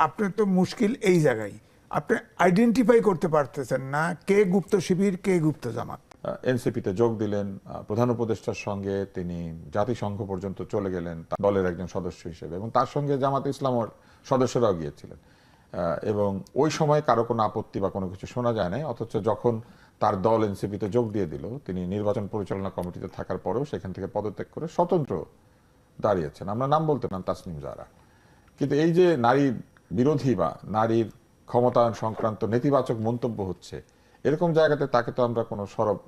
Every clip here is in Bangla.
আপনি তো মুশকিল এই জায়গায়, আপনি আইডেন্টিফাই করতে পারতেছেন না কে গুপ্ত শিবির কে গুপ্ত জামাত। এনসিপিতে যোগ দিলেন, প্রধান উপদেষ্টার সঙ্গে তিনি জাতিসংঘ পর্যন্ত চলে গেলেন দলের একজন সদস্য হিসেবে, এবং তার সঙ্গে জামাত ইসলামের সদস্যরাও গিয়েছিলেন, এবং ওই সময় কারো কোনো আপত্তি বা কোনো কিছু শোনা যায় না। অথচ যখন তার দল এনসিপিতে যোগ দিয়ে দিল, তিনি নির্বাচন পরিচালনা কমিটিতে থাকার পরেও সেখান থেকে পদত্যাগ করে স্বতন্ত্র দাঁড়িয়েছেন। আমরা নাম বলতে নাম তাসনিম জাহরা। কিন্তু এই যে নারী বিরোধী বা নারীর ক্ষমতায়ন সংক্রান্ত নেতিবাচক মন্তব্য হচ্ছে, এরকম জায়গাতে তাকে তো আমরা কোনো সরব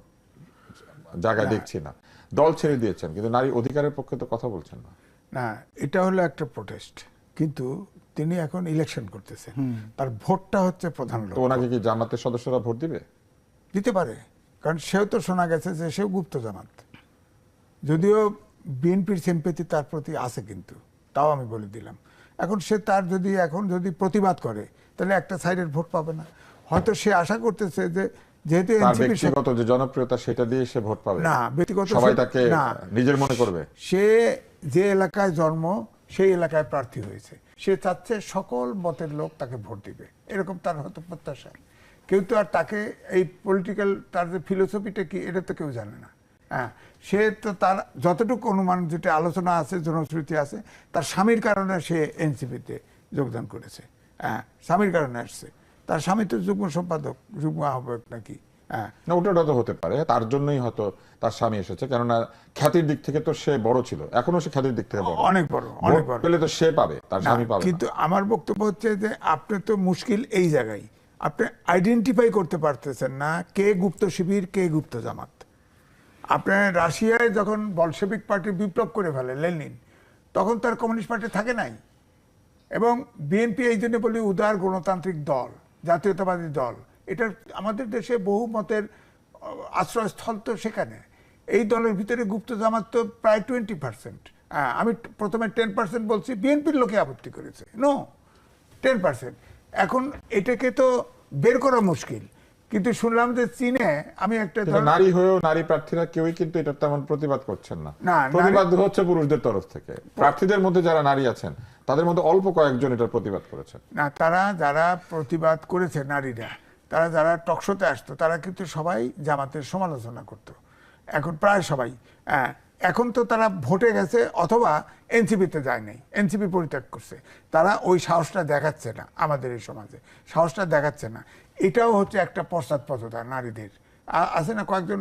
জায়গায় দেখছি না। দল ছেড়ে দিয়েছেন, কিন্তু নারী অধিকারের পক্ষে তো কথা বলছেন না। না, এটা হলো একটা প্রোটেস্ট, কিন্তু তিনি এখন ইলেকশন করতেছেন, তার ভোটটা হচ্ছে প্রধান তো লক্ষ্য। ওনাকে কি জামাতের সদস্যরা ভোট দিবে? দিতে পারে, কারণ সেও তো শোনা গেছে যে সেও গুপ্ত জামাত, যদিও বিএনপির সিম্পেথি তার প্রতি আছে, কিন্তু তাও আমি বলে দিলাম। এখন সে তার যদি প্রতিবাদ করে, তাহলে একটা সাইডের ভোট পাবে না। হয়তো সে আশা করতেছে যে যেহেতু তার ব্যক্তিগত যে জনপ্রিয়তা সেটা দিয়ে সে ভোট পাবে না, ব্যক্তিগত সবাই তাকে নিজের মনে করবে। সে যে এলাকায় জন্ম সেই এলাকায় প্রার্থী হয়েছে, সে চাচ্ছে সকল মতের লোক তাকে ভোট দিবে, এরকম তার হয়তো প্রত্যাশা। কেউ তো আর তাকে এই পলিটিক্যাল তার যে ফিলোসফিটা কি এটা তো কেউ জানে না। হ্যাঁ, সে তো তার যতটুকু অনুমান, যেটা আলোচনা আছে, জনশ্রুতি আছে, তার স্বামীর কারণে সে এনসিপিতে যোগদান করেছে। হ্যাঁ, স্বামীর কারণে আসছে। তার স্বামী তো যুগ্ম সম্পাদক, যুগ্ম আহ্বায়ক নাকি। হ্যাঁ, না, ওটা তো হতে পারে, তার জন্যই হয়তো তার স্বামী এসেছে, কেননা খ্যাতির দিক থেকে তো সে বড় ছিল, এখনো সে খ্যাতির দিক থেকে বড়, অনেক বড়, অনেক বড় পেলে তো সে পাবে, তার স্বামী পাবে। কিন্তু আমার বক্তব্য হচ্ছে যে আপনি তো মুশকিল এই জায়গায়, আপনি আইডেন্টিফাই করতে পারতেছেন না কে গুপ্ত শিবির কে গুপ্ত জামাত। আপনার রাশিয়ায় যখন বলশেভিক পার্টি বিপ্লব করে ফেলে লেনিন, তখন তার কমিউনিস্ট পার্টি থাকে নাই। এবং বিএনপি এই জন্য বলি উদার গণতান্ত্রিক দল, জাতীয়তাবাদী দল। এটা আমাদের দেশে বহু মতের আশ্রয়স্থল তো সেখানে। এই দলের ভিতরে গুপ্ত জামাত তো প্রায় 20%। আমি প্রথমে 10% বলছি, বিএনপির লোকে আপত্তি করেছে, নো 10%। এখন এটাকে তো বের করা মুশকিল, কিন্তু শুনলাম যে চীনে আমি একটা নারী হয়েও নারী প্রার্থীরা কেউই কিন্তু এটা তেমন প্রতিবাদ করছেন না। প্রতিবাদ হচ্ছে পুরুষদের তরফ থেকে। প্রার্থীদের মধ্যে যারা নারী আছেন তাদের মধ্যে অল্প কয়েকজন এটার প্রতিবাদ করেছেন। না, তারা যারা প্রতিবাদ করেছে নারীরা, তারা যারা টকশোতে আসতো, তারা কিন্তু সবাই জামাতের সমালোচনা করত। এখন প্রায় সবাই। এখন তো তারা ভোটে গেছে অথবা এনসিপিতে যায় নাই, এনসিপি পরিত্যাগ করছে। তারা ওই সাহসটা দেখাচ্ছে না, আমাদের এই সমাজে সাহসটা দেখাচ্ছে না। এটাও হচ্ছে একটা পশ্চাৎপদতা নারীদের। আছে না কয়েকজন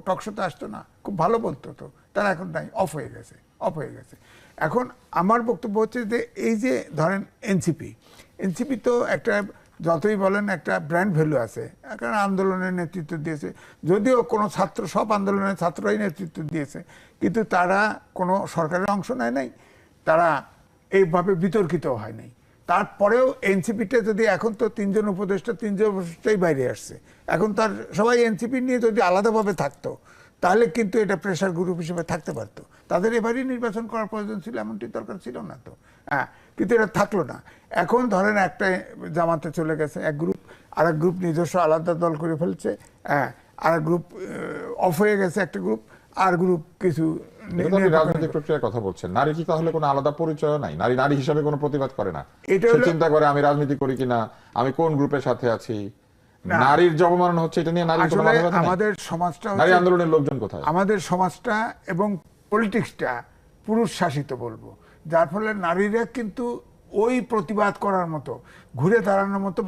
টকশোতে আসতো না, খুব ভালো বলতো, তো তারা এখন নাই, অফ হয়ে গেছে। এখন আমার বক্তব্য হচ্ছে যে এই যে ধরেন এনসিপি তো একটা, যতই বলেন, একটা ব্র্যান্ড ভ্যালু আছে, কারণ আন্দোলনের নেতৃত্ব দিয়েছে। যদিও কোনো ছাত্র, সব আন্দোলনের ছাত্ররাই নেতৃত্ব দিয়েছে, কিন্তু তারা কোনো সরকারের অংশ নেয় নাই, তারা এইভাবে বিতর্কিত হয় নাই। তারপরেও এনসিপিতে যদি এখন তো তিনজন উপদেষ্টাই বাইরে আসছে, এখন তার সবাই এনসিপি নিয়ে যদি আলাদাভাবে থাকতো, তাহলে কিন্তু এটা প্রেশার গ্রুপ হিসেবে থাকতে পারতো। তাদের এবারই নির্বাচন করার প্রয়োজন ছিল, এমনটি দরকার ছিল না তো। কিন্তু এটা থাকলো না। এখন ধরেন একটা জামাতে চলে গেছে এক গ্রুপ, আর এক গ্রুপ নিজস্ব আলাদা দল করে ফেলছে, আর এক গ্রুপ অফ হয়ে গেছে একটা গ্রুপ, আর গ্রুপ কিছু রাজনৈতিক প্রক্রিয়ার কথা বলছেন। নারী কি তাহলে কোনো আলাদা পরিচয় নাই? নারী নারী হিসাবে কোনো প্রতিবাদ করে না, সে চিন্তা করে আমি রাজনীতি করি কিনা, আমি কোন গ্রুপের সাথে আছি। নারীর যে অবমাননা হচ্ছে এটা নিয়ে নারী আমাদের সমাজটা, নারী আন্দোলনের লোকজন কোথায়? আমাদের সমাজটা এবং পলিটিক্সটা পুরুষ শাসিত বলবো, যার ফলে নারীরা কিন্তু ওই প্রতিবাদ করার মতো, ঘুরে দাঁড়ানোর মতো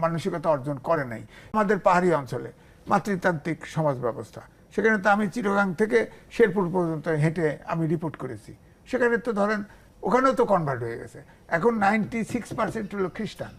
মানসিকতা অর্জন করে নাই। আমাদের পাহাড়ি অঞ্চলে মাতৃতান্ত্রিক সমাজ ব্যবস্থা, সেখানে তো আমি চিটাগাং থেকে শেরপুর পর্যন্ত হেঁটে আমি রিপোর্ট করেছি। সেখানে তো ধরেন ওখানেও তো কনভার্ট হয়ে গেছে, এখন 96% হলো খ্রিস্টান।